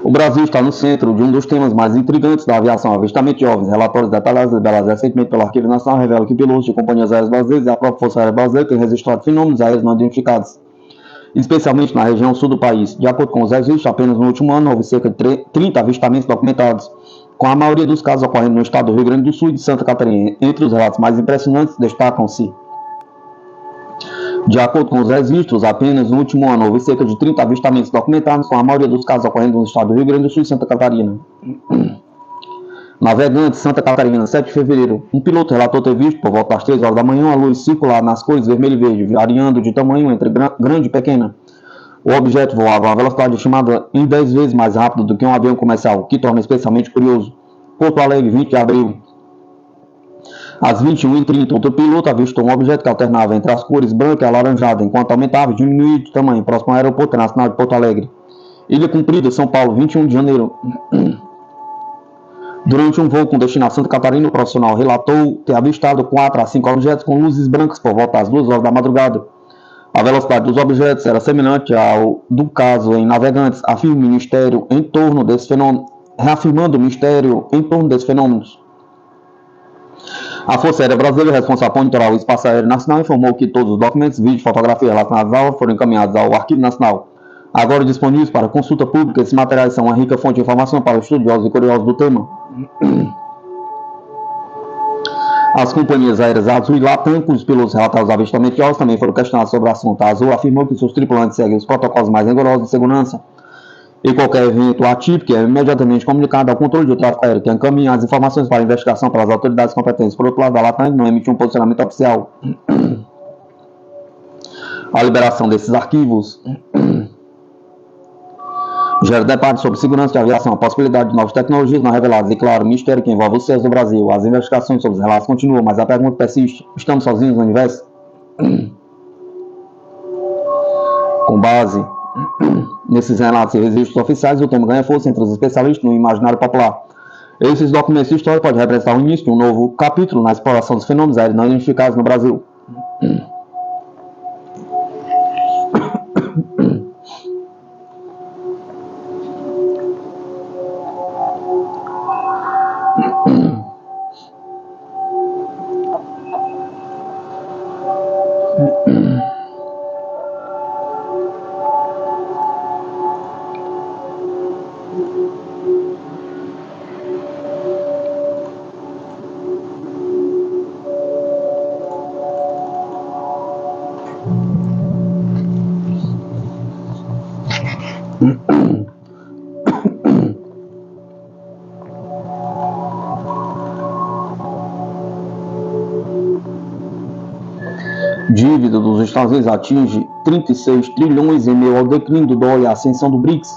O Brasil está no centro de um dos temas mais intrigantes da aviação, avistamento de OVNIs. Relatórios detalhados revelados recentemente pelo Arquivo Nacional revelam que pilotos de companhias aéreas brasileiras e a própria Força Aérea Brasileira têm registrado fenômenos aéreos não identificados, especialmente na região sul do país. De acordo com os registros, apenas no último ano houve cerca de 30 avistamentos documentados, com a maioria dos casos ocorrendo no estado do Rio Grande do Sul e de Santa Catarina. Entre os relatos mais impressionantes destacam-se: de acordo com os registros, apenas no último ano houve cerca de 30 avistamentos documentados, com a maioria dos casos ocorrendo no estado do Rio Grande do Sul e Santa Catarina. Navegantes, Santa Catarina, 7 de fevereiro. Um piloto relatou ter visto, por volta das 3 horas da manhã, uma luz circular nas cores vermelho e verde, variando de tamanho entre grande e pequena. O objeto voava a uma velocidade estimada em 10 vezes mais rápido do que um avião comercial, o que torna especialmente curioso. Porto Alegre, 20 de abril. Às 21h30, outro piloto avistou um objeto que alternava entre as cores branca e alaranjada, enquanto aumentava e diminuía de tamanho, próximo ao aeroporto internacional de Porto Alegre. Ilha Comprida, São Paulo, 21 de janeiro. Durante um voo com destino a Santa Catarina, o profissional relatou ter avistado 4 a 5 objetos com luzes brancas por volta das 2 horas da madrugada. A velocidade dos objetos era semelhante ao do caso em Navegantes, reafirmando o mistério em torno desses fenômenos. A Força Aérea Brasileira, responsável por monitorar o espaço aéreo nacional, informou que todos os documentos, vídeos e fotografias relacionados ao foram encaminhados ao Arquivo Nacional. Agora disponíveis para consulta pública, esses materiais são uma rica fonte de informação para os estudiosos e curiosos do tema. As companhias aéreas Azul e Latam, cujos pilotos relataram os avistamentos de OVNIs, também foram questionados sobre o assunto. A Azul afirmou que seus tripulantes seguem os protocolos mais rigorosos de segurança e qualquer evento atípico é imediatamente comunicado ao controle de tráfego aéreo, que encaminha as informações para investigação pelas autoridades competentes. Por outro lado, a Latam não emitiu um posicionamento oficial. A liberação desses arquivos gera debate sobre segurança de aviação, a possibilidade de novas tecnologias não reveladas e, claro, o mistério que envolve os céus do Brasil. As investigações sobre os relatos continuam, mas a pergunta persiste: estamos sozinhos no universo? Com base nesses relatos e registros oficiais, o tema ganha força entre os especialistas no imaginário popular. Esses documentos históricos podem representar o início de um novo capítulo na exploração dos fenômenos aéreos não identificados no Brasil. Dívida dos Estados Unidos atinge 36 trilhões em meio ao declínio do dólar e a ascensão do BRICS.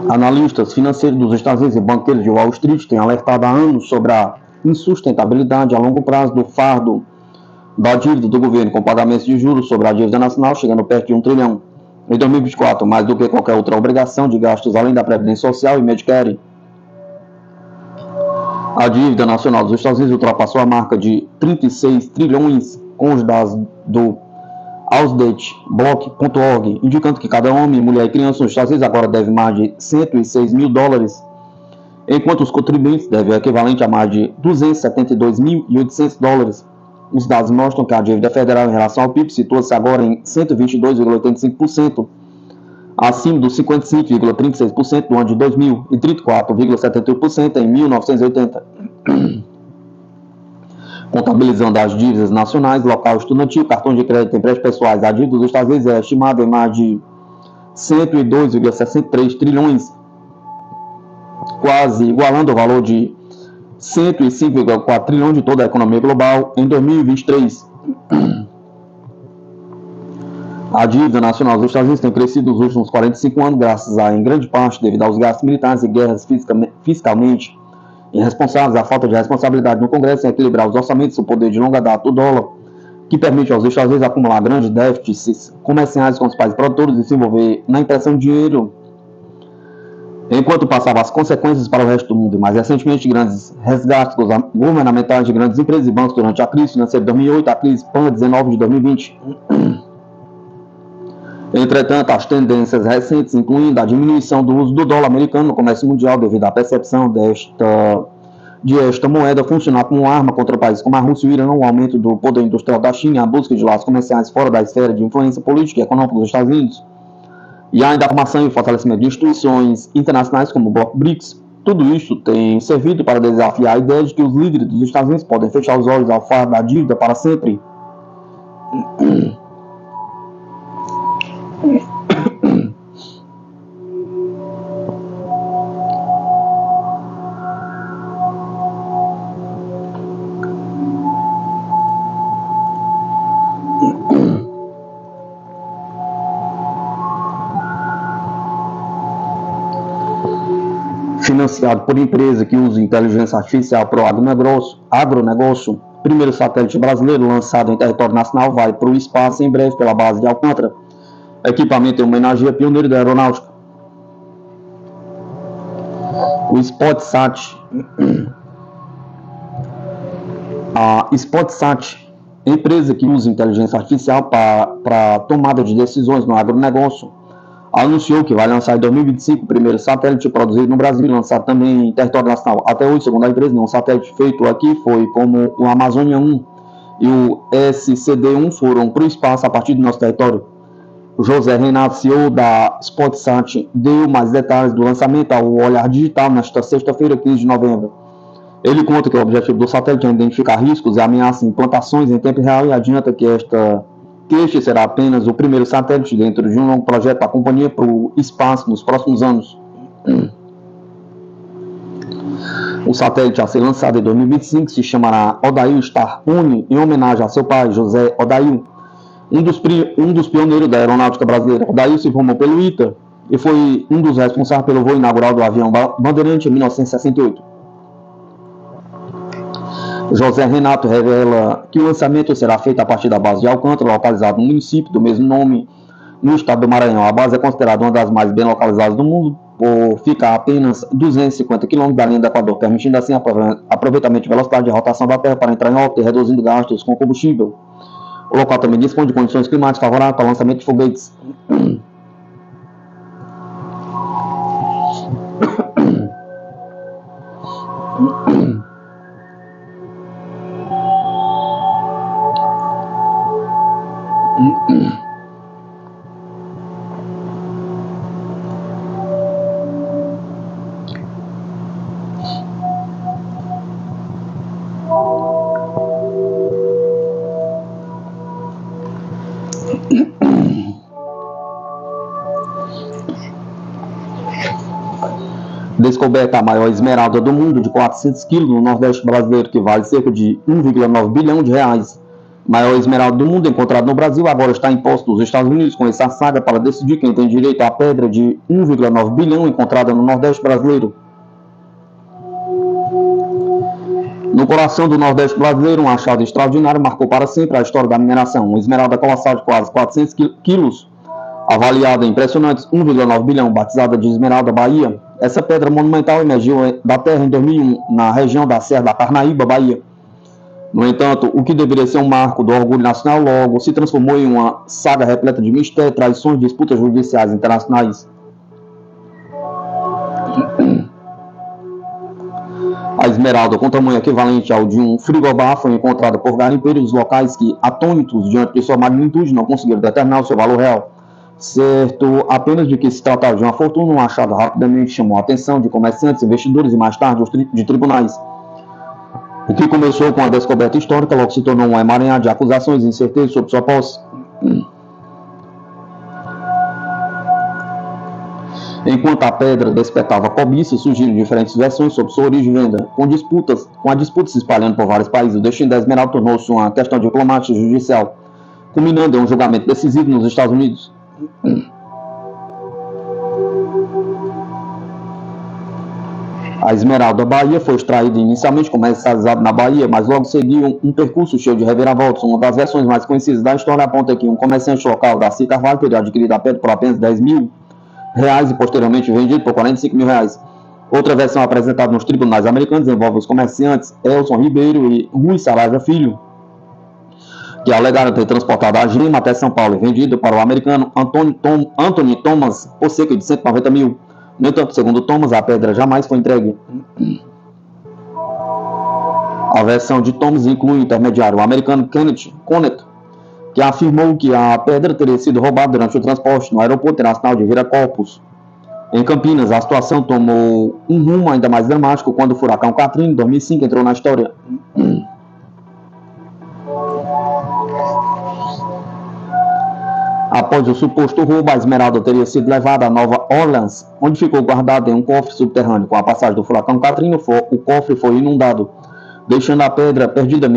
Analistas financeiros dos Estados Unidos e banqueiros de Wall Street têm alertado há anos sobre a insustentabilidade a longo prazo do fardo da dívida do governo, com pagamentos de juros sobre a dívida nacional chegando perto de 1 trilhão. Em 2024, mais do que qualquer outra obrigação de gastos além da Previdência Social e Medicare. A dívida nacional dos Estados Unidos ultrapassou a marca de 36 trilhões, com os dados do ausdeblock.org, indicando que cada homem, mulher e criança nos Estados Unidos agora deve mais de 106 mil dólares, enquanto os contribuintes devem o equivalente a mais de 272.800 dólares. Os dados mostram que a dívida federal em relação ao PIB situa-se agora em 122,85%, acima dos 55,36% do ano de 2000 e 34,71% em 1980. Contabilizando as dívidas nacionais, local estudantil, cartões de crédito, empréstimos pessoais, a dívida dos Estados Unidos é estimada em mais de 102,63 trilhões, quase igualando o valor de 105,4 trilhões de toda a economia global em 2023. A dívida nacional dos Estados Unidos tem crescido nos últimos 45 anos, graças a, em grande parte, devido aos gastos militares e guerras fiscalmente irresponsáveis, a falta de responsabilidade no Congresso em equilibrar os orçamentos, o poder de longa data do dólar, que permite aos Estados Unidos acumular grandes déficits comerciais com os países produtores e se envolver na impressão de dinheiro, enquanto passava as consequências para o resto do mundo, e mais recentemente grandes resgates governamentais de grandes empresas e bancos durante a crise financeira de 2008, a crise PAN-19 de 2020. Entretanto, as tendências recentes, incluindo a diminuição do uso do dólar americano no comércio mundial devido à percepção de esta moeda funcionar como arma contra países como a Rússia e o Irã, o aumento do poder industrial da China e a busca de laços comerciais fora da esfera de influência política e econômica dos Estados Unidos, e ainda a formação e fortalecimento de instituições internacionais como o Bloco BRICS, tudo isso tem servido para desafiar a ideia de que os líderes dos Estados Unidos podem fechar os olhos ao fardo da dívida para sempre. Financiado por empresa que usa inteligência artificial para o agronegócio, primeiro satélite brasileiro lançado em território nacional vai para o espaço em breve pela base de Alcântara. Equipamento em homenagem a pioneiro da aeronáutica. O SpotSat. A SpotSat, empresa que usa inteligência artificial para tomada de decisões no agronegócio, anunciou que vai lançar em 2025 o primeiro satélite produzido no Brasil e lançado também em território nacional. Até hoje, segundo a empresa, nenhum satélite feito aqui foi como o Amazônia 1 e o SCD-1 foram para o espaço a partir do nosso território. O José Renato, CEO da SpotSat, deu mais detalhes do lançamento ao Olhar Digital nesta sexta-feira, 15 de novembro. Ele conta que o objetivo do satélite é identificar riscos e ameaças em plantações em tempo real e adianta que este será apenas o primeiro satélite dentro de um longo projeto da companhia para o espaço nos próximos anos. O satélite a ser lançado em 2025 se chamará Odail Star 1, em homenagem a seu pai, José Odail, um dos pioneiros da aeronáutica brasileira. Odail se formou pelo ITA e foi um dos responsáveis pelo voo inaugural do avião Bandeirante em 1968. José Renato revela que o lançamento será feito a partir da base de Alcântara, localizado no município do mesmo nome, no estado do Maranhão. A base é considerada uma das mais bem localizadas do mundo, por ficar a apenas 250 km da linha do Equador, permitindo assim aproveitamento de velocidade de rotação da Terra para entrar em órbita e reduzindo gastos com combustível. O local também dispõe de condições climáticas favoráveis para o lançamento de foguetes. Descoberta a maior esmeralda do mundo, de 400 quilos, no Nordeste brasileiro, que vale cerca de 1,9 bilhão de reais. Maior esmeralda do mundo encontrada no Brasil, agora está em posse dos Estados Unidos, com essa saga para decidir quem tem direito à pedra de 1,9 bilhão encontrada no Nordeste brasileiro. No coração do Nordeste brasileiro, um achado extraordinário marcou para sempre a história da mineração. Uma esmeralda colossal de quase 400 quilos, avaliada em impressionantes 1,9 bilhão, batizada de Esmeralda Bahia. Essa pedra monumental emergiu da terra em 2001, na região da Serra da Carnaíba, Bahia. No entanto, o que deveria ser um marco do orgulho nacional logo se transformou em uma saga repleta de mistérios, traições e disputas judiciais internacionais. A esmeralda, com tamanho equivalente ao de um frigobar, foi encontrada por garimpeiros locais que, atônitos diante de sua magnitude, não conseguiram determinar o seu valor real. Certo apenas de que se tratava de uma fortuna, um achado rapidamente chamou a atenção de comerciantes, investidores e mais tarde de tribunais. O que começou com a descoberta histórica logo se tornou um emaranhado de acusações e incertezas sobre sua posse. Enquanto a pedra despertava cobiça, surgiram diferentes versões sobre sua origem e venda. Com a disputa se espalhando por vários países, o destino da esmeralda tornou-se uma questão diplomática e judicial, culminando em um julgamento decisivo nos Estados Unidos. A esmeralda Bahia foi extraída inicialmente comercializada na Bahia, mas logo seguiu um percurso cheio de reviravoltas. Uma das versões mais conhecidas da história aponta que um comerciante local, Darcy Carvalho, teria adquirido a pedra por apenas R$10.000 e posteriormente vendido por R$45.000. Outra versão apresentada nos tribunais americanos envolve os comerciantes Elson Ribeiro e Rui Saraiva Filho, que alegaram ter transportado a gema até São Paulo e vendido para o americano Anthony Thomas por cerca de R$190.000. No entanto, segundo Thomas, a pedra jamais foi entregue. A versão de Thomas inclui o intermediário, o americano Kenneth Connet, que afirmou que a pedra teria sido roubada durante o transporte no aeroporto internacional de Viracopos. Em Campinas, a situação tomou um rumo ainda mais dramático quando o furacão Katrina, em 2005, entrou na história. Após o suposto roubo, a esmeralda teria sido levada a Nova Orleans, onde ficou guardada em um cofre subterrâneo. Com a passagem do furacão Katrina, o cofre foi inundado, deixando a pedra perdida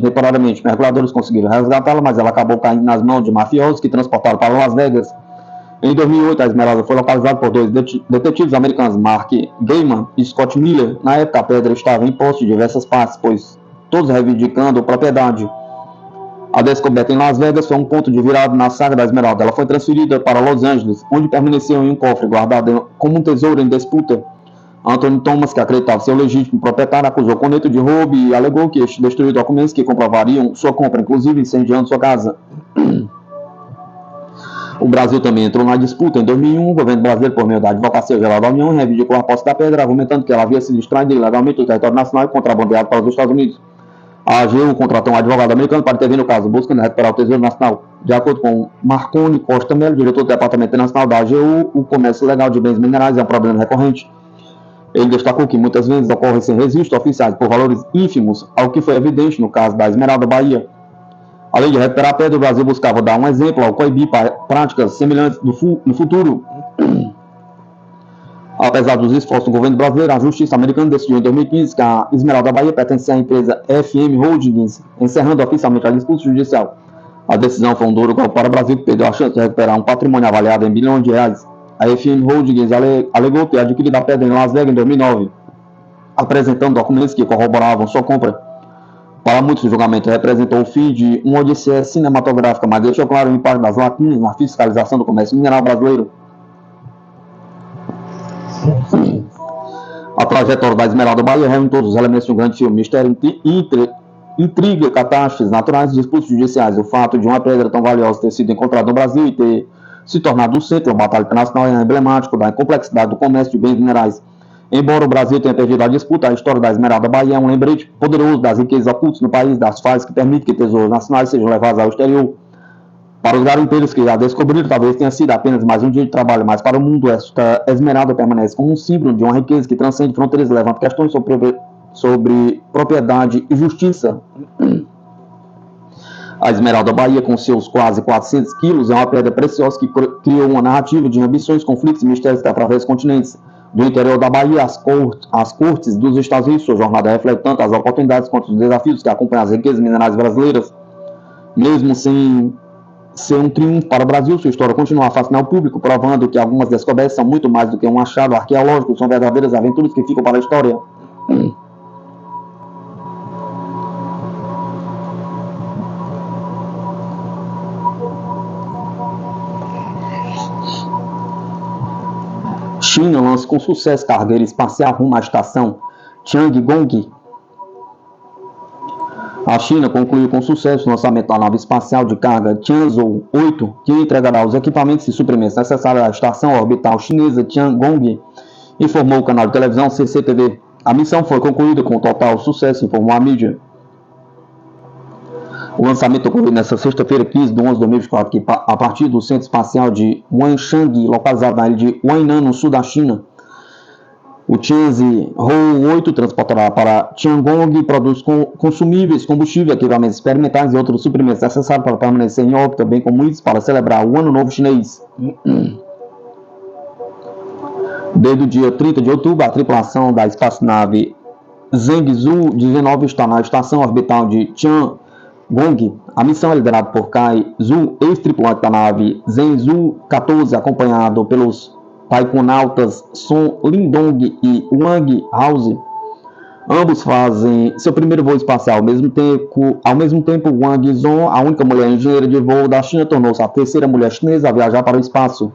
temporariamente. Mergulhadores conseguiram resgatá-la, mas ela acabou caindo nas mãos de mafiosos que transportaram para Las Vegas. Em 2008, a esmeralda foi localizada por dois detetives americanos, Mark Gaiman e Scott Miller. Na época, a pedra estava em posse de diversas partes, pois todos reivindicando propriedade. A descoberta em Las Vegas foi um ponto de virada na saga da esmeralda. Ela foi transferida para Los Angeles, onde permaneceu em um cofre guardado como um tesouro em disputa. Anthony Thomas, que acreditava ser o legítimo proprietário, acusou Connet de roubo e alegou que este destruiu documentos que comprovariam sua compra, inclusive incendiando sua casa. O Brasil também entrou na disputa. Em 2001, o governo brasileiro, por meio da Advocacia Geral da União, reivindicou a posse da pedra, argumentando que ela havia sido extraída ilegalmente do território nacional e contrabandeada para os Estados Unidos. A AGU contratou um advogado americano para intervir no caso, buscando recuperar o Tesouro Nacional. De acordo com Marconi Costa Melo, diretor do Departamento Nacional da AGU, o comércio ilegal de bens minerais é um problema recorrente. Ele destacou que muitas vezes ocorre sem registros oficiais por valores ínfimos, ao que foi evidente no caso da Esmeralda Bahia. Além de recuperar a pedra, o Brasil buscava dar um exemplo ao coibir práticas semelhantes no futuro. Apesar dos esforços do governo brasileiro, a justiça americana decidiu em 2015 que a Esmeralda Bahia pertencia à empresa FM Holdings, encerrando oficialmente a disputa judicial. A decisão foi um duro golpe para o Brasil, que perdeu a chance de recuperar um patrimônio avaliado em bilhões de reais. A FM Holdings alegou ter adquirido a pedra em Las Vegas em 2009, apresentando documentos que corroboravam sua compra. Para muitos, o julgamento representou o fim de uma odisseia cinematográfica, mas deixou claro o impacto das lacunas na fiscalização do comércio mineral brasileiro. A trajetória da Esmeralda Bahia reúne todos os elementos de um grande filme: mistério, intriga, catástrofes naturais e disputas judiciais. O fato de uma pedra tão valiosa ter sido encontrada no Brasil e ter se tornado um centro de uma batalha internacional é emblemático da complexidade do comércio de bens minerais. Embora o Brasil tenha perdido a disputa, a história da Esmeralda Bahia é um lembrete poderoso das riquezas ocultas no país, das falhas que permitem que tesouros nacionais sejam levados ao exterior. Para os garimpeiros que já descobriram, talvez tenha sido apenas mais um dia de trabalho, mas para o mundo, esta esmeralda permanece como um símbolo de uma riqueza que transcende fronteiras e levanta questões sobre propriedade e justiça. A Esmeralda Bahia, com seus quase 400 quilos, é uma pedra preciosa que criou uma narrativa de ambições, conflitos e mistérios que atravessam continentes. Do interior da Bahia às cortes dos Estados Unidos, sua jornada reflete tanto as oportunidades quanto os desafios que acompanham as riquezas minerais brasileiras. Mesmo sem ser um triunfo para o Brasil, sua história continua a fascinar o público, provando que algumas descobertas são muito mais do que um achado arqueológico, são verdadeiras aventuras que ficam para a história. China lança com sucesso cargueira espacial rumo à estação Tiangong. A China concluiu com sucesso o lançamento da nave espacial de carga Tianzhou 8, que entregará os equipamentos e suprimentos necessários à estação orbital chinesa Tiangong, informou o canal de televisão CCTV. A missão foi concluída com total sucesso, informou a mídia. O lançamento ocorreu nesta sexta-feira, 15 de 11 de 2024, que a partir do Centro Espacial de Wanchang, localizado na ilha de Hainan, no sul da China. O Tianzi Hou-8 transportará para Tiangong produtos consumíveis, combustível, equipamentos experimentais e outros suprimentos necessários para permanecer em órbita, bem como itens para celebrar o Ano Novo Chinês. Desde o dia 30 de outubro, a tripulação da espaçonave Zhengzhou 19 está na estação orbital de Tiangong. A missão é liderada por Kai Zhu, ex-tripulante da nave Zhengzhou 14, acompanhado pelos taikonautas Sun Lindong e Wang Hauser. Ambos fazem seu primeiro voo espacial ao mesmo tempo. Wang Zhou, a única mulher engenheira de voo da China, tornou-se a terceira mulher chinesa a viajar para o espaço.